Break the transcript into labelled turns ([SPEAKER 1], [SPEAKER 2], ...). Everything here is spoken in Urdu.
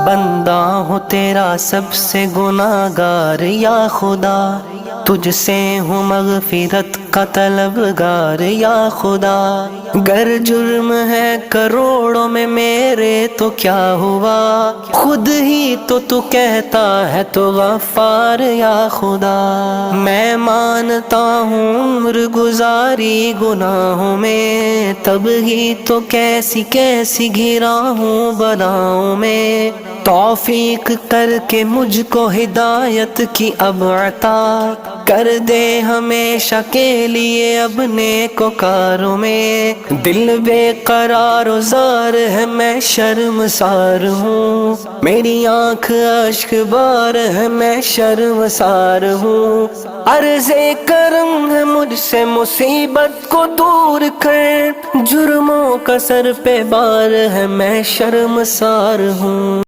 [SPEAKER 1] بندہ ہوں تیرا سب سے گناہگار یا خدا، تجھ سے ہوں مغفرت کا طلبگار یا خدا۔ گر جرم ہے کروڑوں میں میرے تو کیا ہوا، خود ہی تو کہتا ہے تو غفار یا خدا۔ میں مانتا ہوں عمر گزاری گناہوں میں، تب ہی تو کیسی کیسی گھرا ہوں بلاؤں میں۔ توفیق کر کے مجھ کو ہدایت کی اب عطا کر دے ہمیشہ کے لیے اب نیکوکاروں میں۔ دل بے قرار و زار ہے میں شرمسار ہوں، میری آنکھ اشک بار ہے میں شرمسار ہوں۔ عرض کرم ہے مجھ سے مصیبت کو دور کر، جرموں کا سر پہ بار ہے میں شرمسار ہوں۔